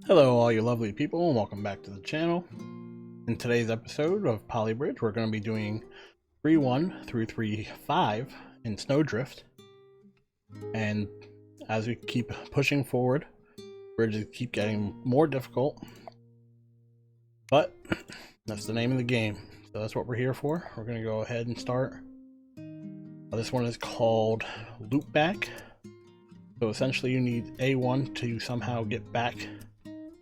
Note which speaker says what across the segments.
Speaker 1: Hello all you lovely people and welcome back to the channel. In today's episode of Polybridge we're going to be doing 3.1 through 3.5 in Snowdrift, and as we keep pushing forward bridges keep getting more difficult, but that's the name of the game, so that's what we're here for. We're going to go ahead and start. This one is called Loopback, so essentially you need A1 to somehow get back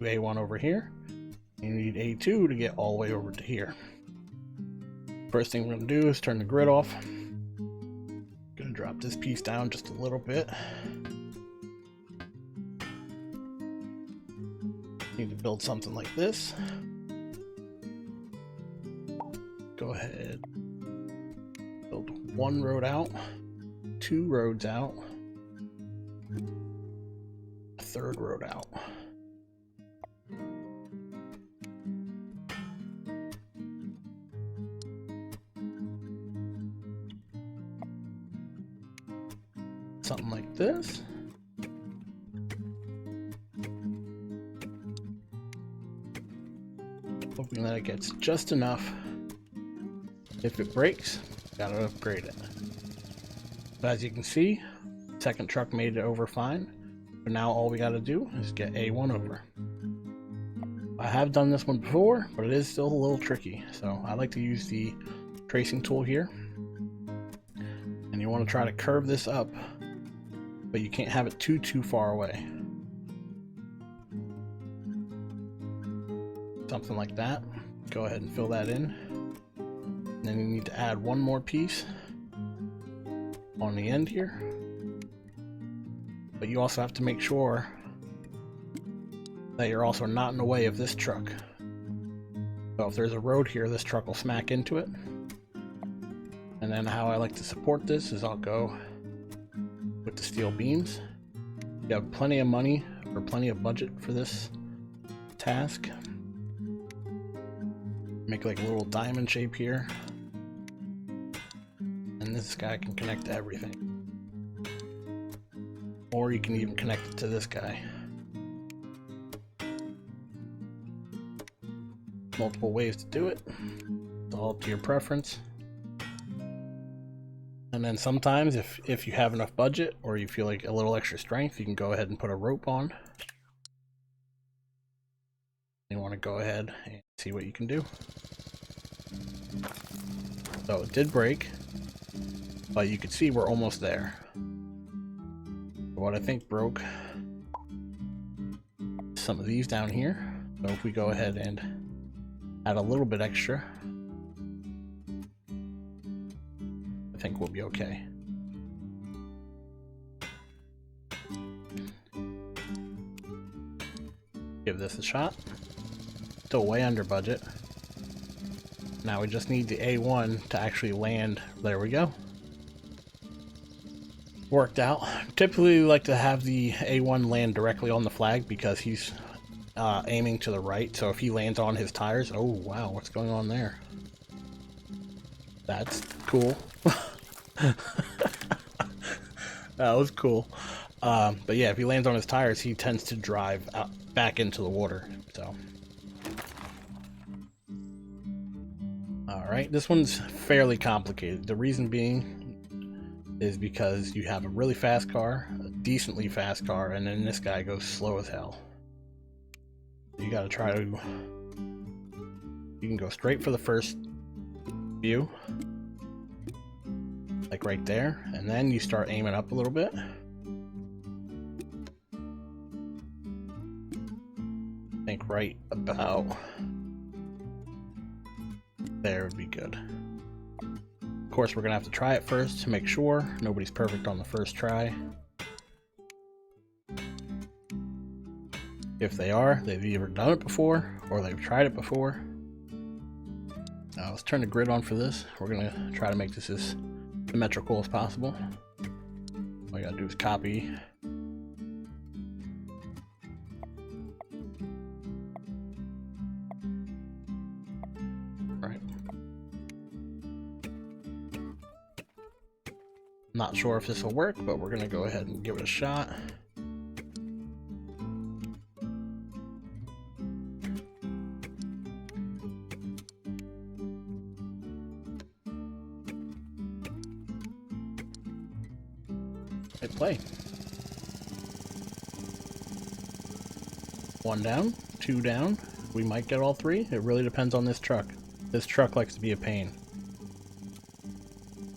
Speaker 1: A1 over here. You need A2 to get all the way over to here. First thing we're going to do is turn the grid off. Going to drop this piece down just a little bit. Need to build something like this. Go ahead. Build one road out, two roads out, a third road out. Something like this. Hoping that it gets just enough. If it breaks, gotta upgrade it. But as you can see, second truck made it over fine. But now all we gotta do is get A1 over. I have done this one before, but it is still a little tricky. So I like to use the tracing tool here. And you want to try to curve this up, but you can't have it too far away. Something like that. Go ahead and fill that in. And then you need to add one more piece on the end here. But you also have to make sure that you're also not in the way of this truck. So if there's a road here, this truck will smack into it. And then how I like to support this is I'll go with the steel beams. You have plenty of money or plenty of budget for this task. Make like a little diamond shape here. And this guy can connect to everything. Or you can even connect it to this guy. Multiple ways to do it. It's all up to your preference. And then sometimes if you have enough budget or you feel like a little extra strength, you can go ahead and put a rope on. You want to go ahead and see what you can do. So it did break, but you can see we're almost there. What I think broke some of these down here. So if we go ahead and add a little bit extra, I think we'll be okay. Give this a shot. Still way under budget. Now we just need the A1 to actually land. There we go. Worked out. Typically we like to have the A1 land directly on the flag because he's aiming to the right. So if he lands on his tires, oh wow, what's going on there? That's cool. That was cool. But yeah, if he lands on his tires, he tends to drive out back into the water. So, all right, this one's fairly complicated. The reason being is because you have a really fast car, a decently fast car, and then this guy goes slow as hell. You got to try to. You can go straight for the first view. Like right there, and then you start aiming up a little bit. I think right about there would be good. Of course, we're gonna have to try it first to make sure. Nobody's perfect on the first try. If they are, they've either done it before or they've tried it before. Now let's turn the grid on for this. We're gonna try to make this as symmetrical as possible. All you gotta do is copy. Right. Not sure if this will work, but we're gonna go ahead and give it a shot. Hit play. 1 down, 2 down. We might get all 3. It really depends on this truck. This truck likes to be a pain.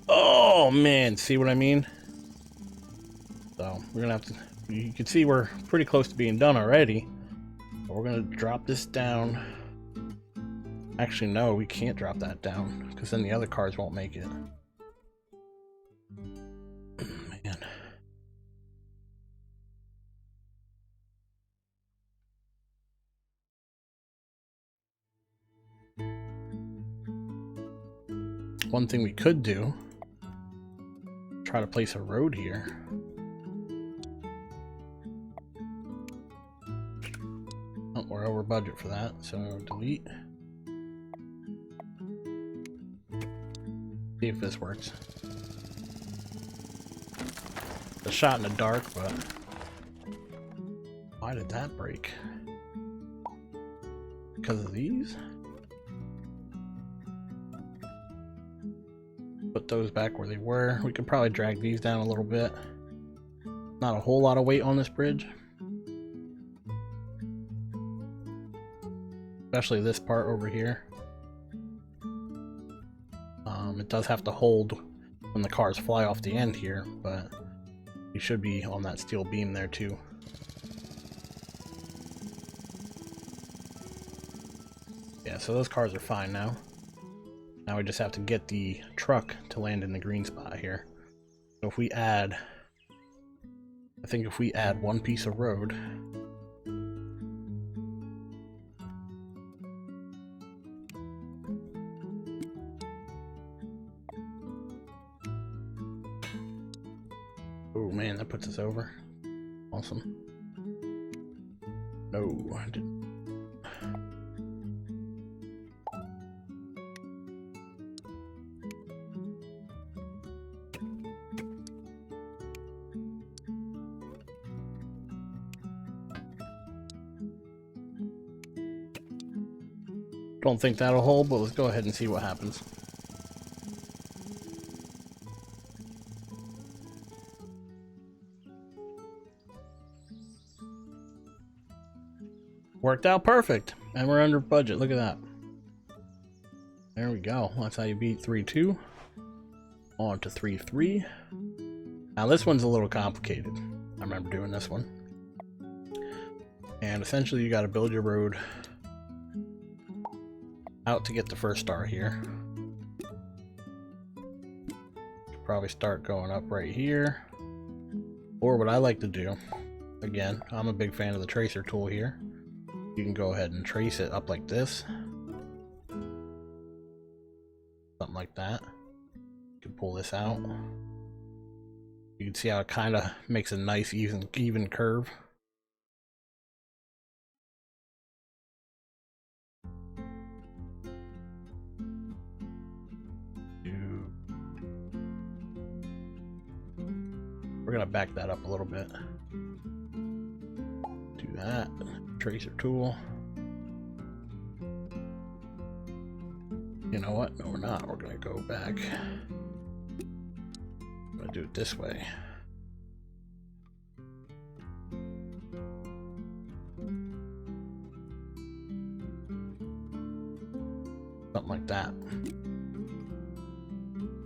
Speaker 1: Oh man, see what I mean? So we're gonna have to, you can see we're pretty close to being done already. But we're gonna drop this down. Actually, no, we can't drop that down because then the other cars won't make it. Man. One thing we could do, try to place a road here. Oh, we're over budget for that, so delete. See if this works. A shot in the dark, but why did that break? Because of these? Put those back where they were. We could probably drag these down a little bit. Not a whole lot of weight on this bridge. Especially this part over here. It does have to hold when the cars fly off the end here, but you should be on that steel beam there too. Yeah, so those cars are fine now. Now we just have to get the truck to land in the green spot here. So if we add, I think if we add 1 piece of road, oh man, that puts us over. Awesome. No, I didn't. Don't think that'll hold, but let's go ahead and see what happens. Worked out perfect, and we're under budget. Look at that. There we go. That's how you beat 3-2. On to 3-3. Now this one's a little complicated. I remember doing this one. And essentially you got to build your road out to get the first star here. Probably start going up right here. Or what I like to do, again, I'm a big fan of the tracer tool here. You can go ahead and trace it up like this. Something like that. You can pull this out. You can see how it kind of makes a nice even curve. We're gonna back that up a little bit. Do that. Tracer tool. You know what? No, we're not. We're gonna go back. I'm gonna do it this way. Something like that.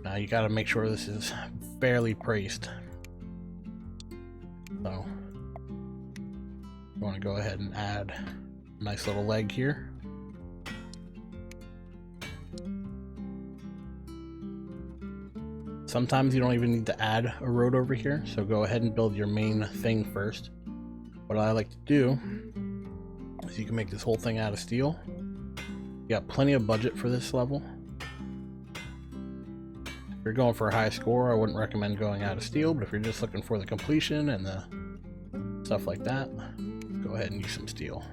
Speaker 1: Now you gotta make sure this is fairly placed. So you want to go ahead and add a nice little leg here. Sometimes you don't even need to add a road over here, so go ahead and build your main thing first. What I like to do is you can make this whole thing out of steel. You got plenty of budget for this level. If you're going for a high score, I wouldn't recommend going out of steel, but if you're just looking for the completion and the stuff like that, go ahead and use some steel.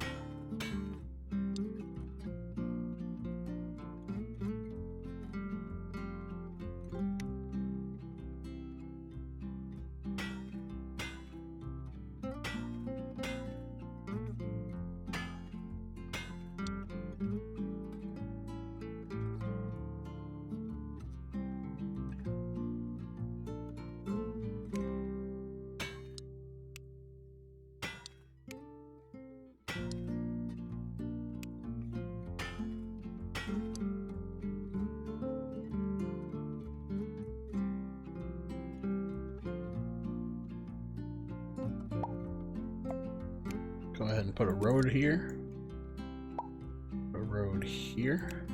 Speaker 1: ahead and put a road here. A road here.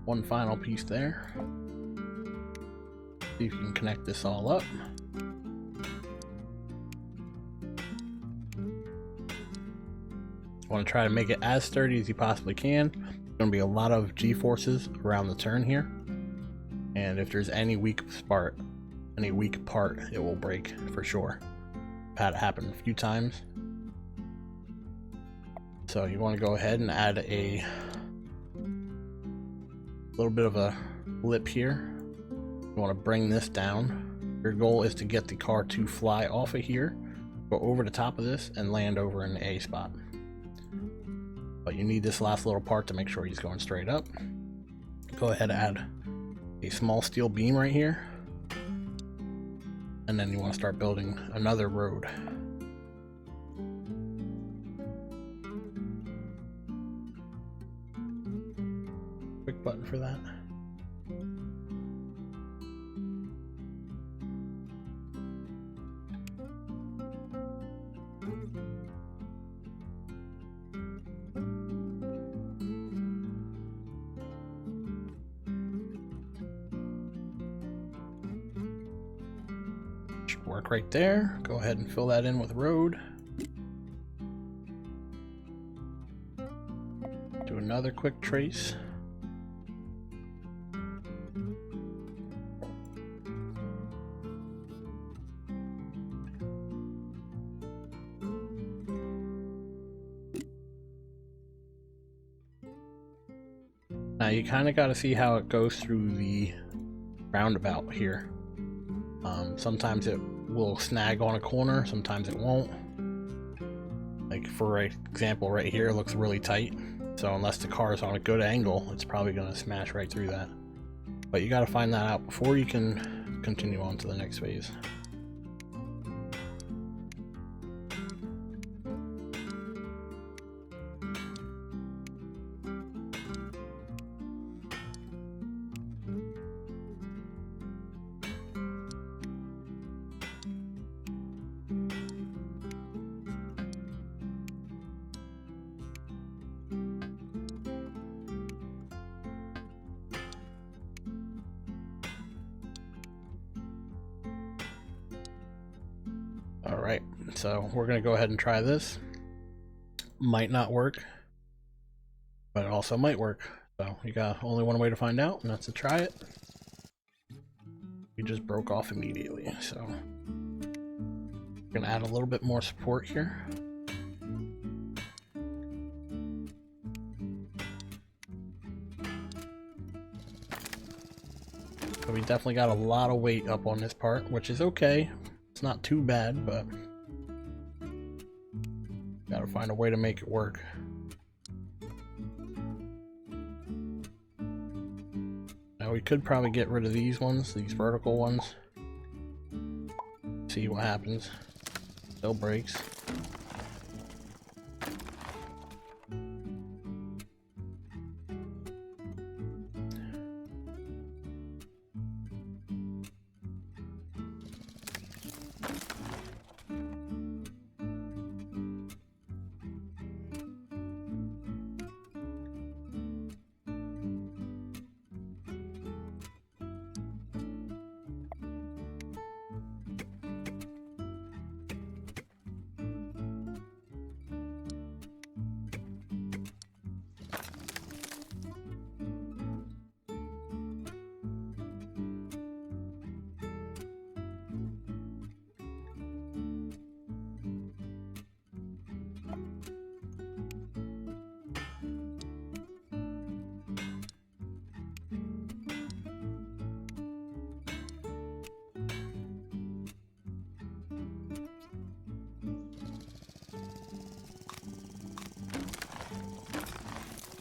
Speaker 1: One final piece there. See if you can connect this all up. Want to try to make it as sturdy as you possibly can. There's going to be a lot of G-forces around the turn here, and if there's any weak part, it will break for sure. I've had it happen a few times. So you want to go ahead and add a little bit of a lip here. You want to bring this down. Your goal is to get the car to fly off of here, go over the top of this, and land over in the A spot. But you need this last little part to make sure he's going straight up. Go ahead and add a small steel beam right here. And then you want to start building another road. Quick button for that. Should work right there. Go ahead and fill that in with road. Do another quick trace. Now you kind of got to see how it goes through the roundabout here. Sometimes it will snag on a corner, sometimes it won't. Like for example right here, it looks really tight. So unless the car is on a good angle, it's probably going to smash right through that. But you got to find that out before you can continue on to the next phase. Alright, so we're going to go ahead and try this. Might not work, but it also might work. So you got only one way to find out, and that's to try it. We just broke off immediately, so we're going to add a little bit more support here. So we definitely got a lot of weight up on this part, which is okay. It's not too bad, but gotta find a way to make it work. Now we could probably get rid of these ones, these vertical ones. See what happens. Still breaks.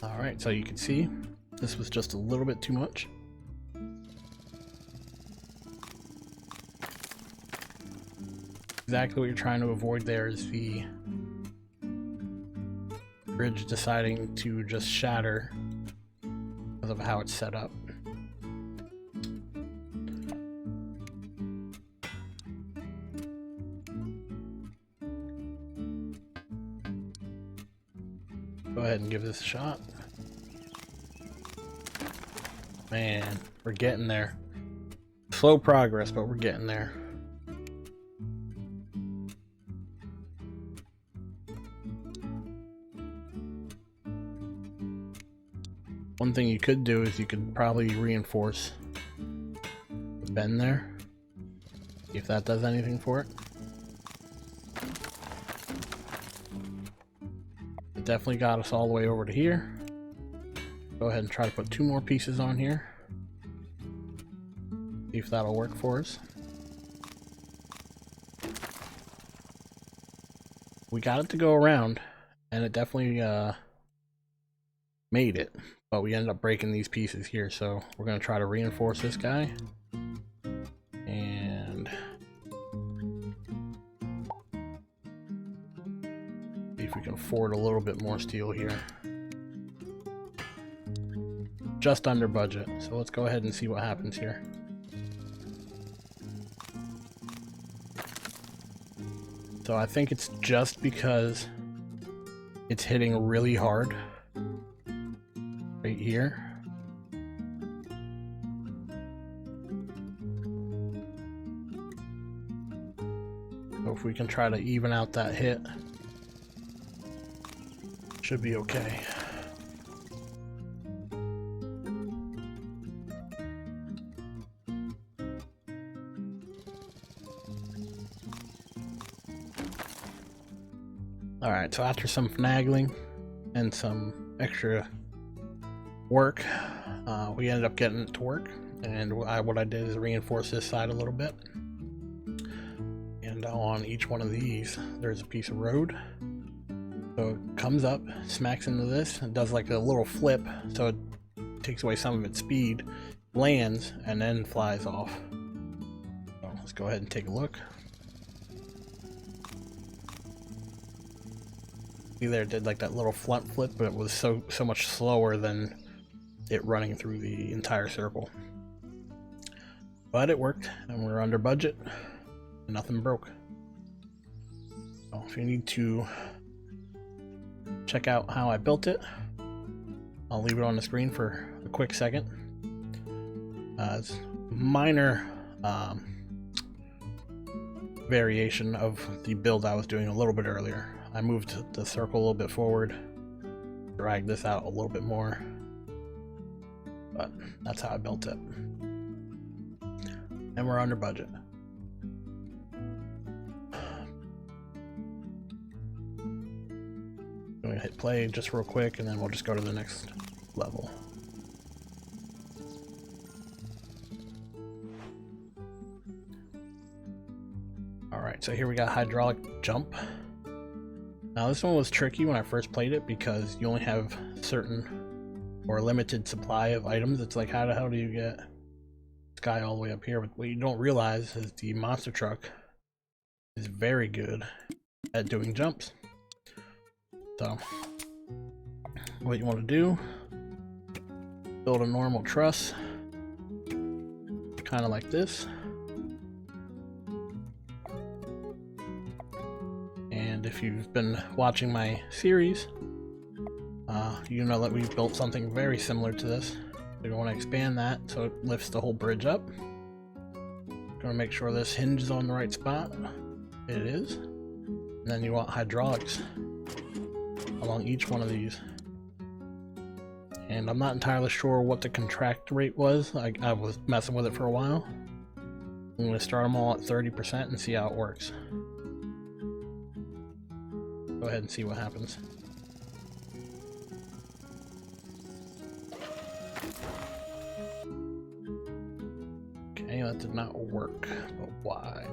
Speaker 1: Alright, so you can see this was just a little bit too much. Exactly what you're trying to avoid there is the bridge deciding to just shatter because of how it's set up. Go ahead and give this a shot. Man, we're getting there. Slow progress, but we're getting there. One thing you could do is you could probably reinforce the bend there. See if that does anything for it. It definitely got us all the way over to here. Go ahead and try to put 2 more pieces on here. See if that'll work for us. We got it to go around, and it definitely made it, but we ended up breaking these pieces here, so we're going to try to reinforce this guy. And see if we can afford a little bit more steel here. Just under budget, so let's go ahead and see what happens here. So I think it's just because it's hitting really hard right here. So if we can try to even out that hit, should be okay. Alright, so after some finagling and some extra work, we ended up getting it to work, and what I did is reinforce this side a little bit. And on each one of these, there's a piece of road. So it comes up, smacks into this, and does like a little flip, so it takes away some of its speed, lands, and then flies off. So let's go ahead and take a look. See there, it did like that little front flip, but it was so much slower than it running through the entire circle. But it worked, and we're under budget, and nothing broke. So if you need to check out how I built it, I'll leave it on the screen for a quick second. It's a minor variation of the build I was doing a little bit earlier. I moved the circle a little bit forward, dragged this out a little bit more, but that's how I built it. And we're under budget. I'm gonna hit play just real quick, and then we'll just go to the next level. Alright, so here we got hydraulic jump. Now this one was tricky when I first played it because you only have certain or limited supply of items. It's like, how the hell do you get this guy all the way up here? But what you don't realize is the monster truck is very good at doing jumps. So what you want to do, build a normal truss, kind of like this. And if you've been watching my series, you know that we've built something very similar to this. So you want to expand that so it lifts the whole bridge up. Going to make sure this hinge is on the right spot. It is. And then you want hydraulics along each one of these. And I'm not entirely sure what the contract rate was. I was messing with it for a while. I'm going to start them all at 30% and see how it works. Go ahead and see what happens. Okay, that did not work, but why?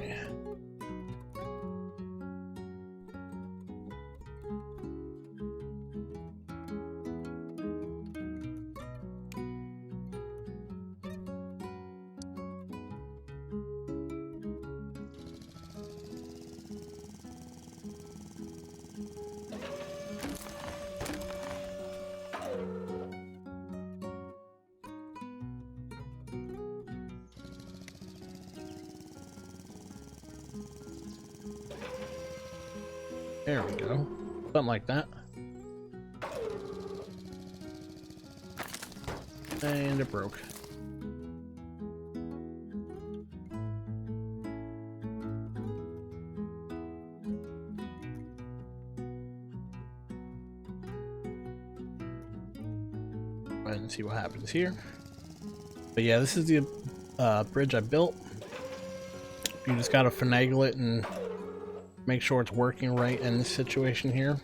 Speaker 1: There we go. Something like that. And it broke. Go ahead and see what happens here. But yeah, this is the bridge I built. You just gotta finagle it and make sure it's working right in this situation here.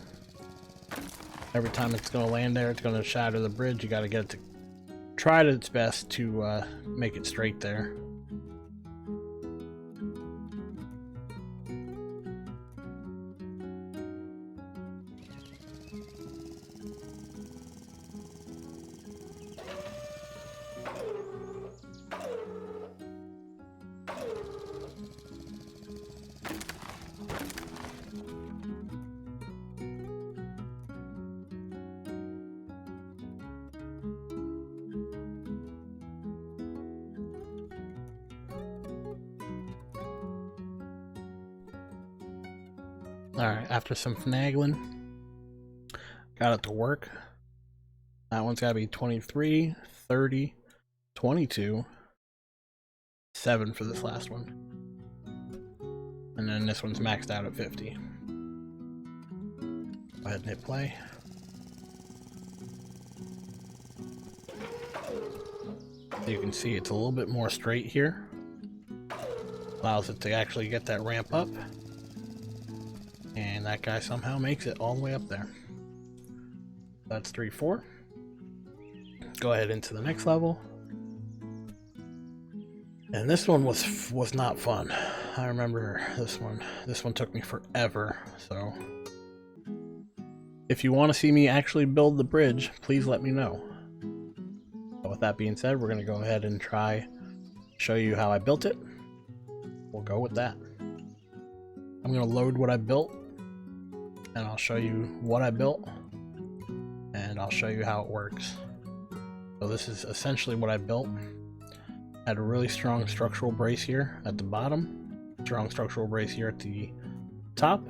Speaker 1: Every time it's gonna land there, it's gonna shatter the bridge. You gotta get it to try its best to make it straight there. Alright, after some finagling, got it to work. That one's gotta be 23, 30, 22, 7 for this last one. And then this one's maxed out at 50. Go ahead and hit play. You can see it's a little bit more straight here. Allows it to actually get that ramp up. And that guy somehow makes it all the way up there. That's 3-4. Go ahead into the next level. And this one was not fun. I remember this one. This one took me forever, so if you want to see me actually build the bridge, please let me know. But with that being said, we're going to go ahead and show you how I built it. We'll go with that. I'm going to load what I built, and I'll show you what I built, and I'll show you how it works. So this is essentially what I built. I had a really strong structural brace here at the bottom, strong structural brace here at the top,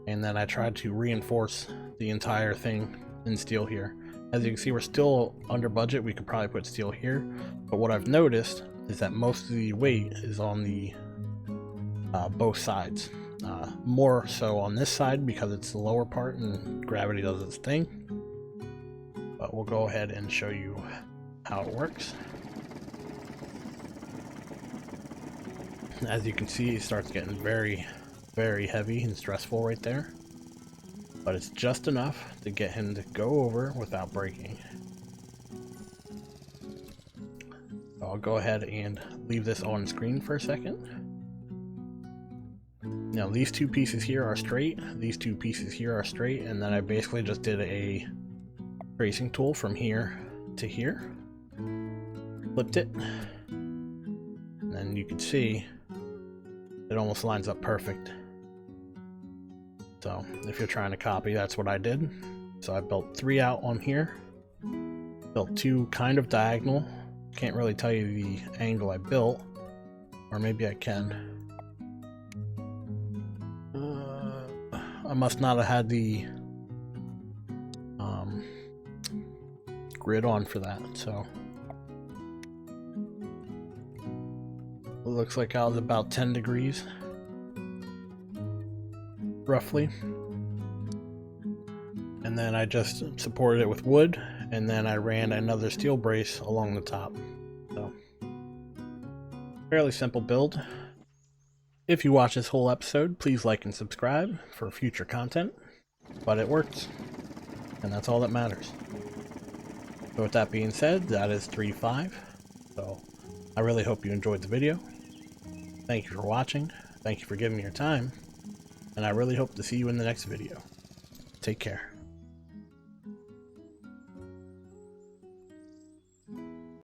Speaker 1: and then I tried to reinforce the entire thing in steel here. As you can see, we're still under budget. We could probably put steel here, but what I've noticed is that most of the weight is on the both sides. More so on this side because it's the lower part and gravity does its thing. But we'll go ahead and show you how it works. As you can see, it starts getting very, very heavy and stressful right there. But it's just enough to get him to go over without breaking. So I'll go ahead and leave this on screen for a second. Now these two pieces here are straight, these two pieces here are straight, and then I basically just did a tracing tool from here to here. Flipped it. And then you can see it almost lines up perfect. So if you're trying to copy, that's what I did. So I built 3 out on here. Built 2 kind of diagonal. Can't really tell you the angle I built. Or maybe I can. I must not have had the grid on for that, so it looks like I was about 10 degrees roughly, and then I just supported it with wood, and then I ran another steel brace along the top. So fairly simple build. If you watch this whole episode, please like and subscribe for future content, but it works, and that's all that matters. So with that being said, that is 3-5. So I really hope you enjoyed the video. Thank you for watching. Thank you for giving me your time. And I really hope to see you in the next video. Take care.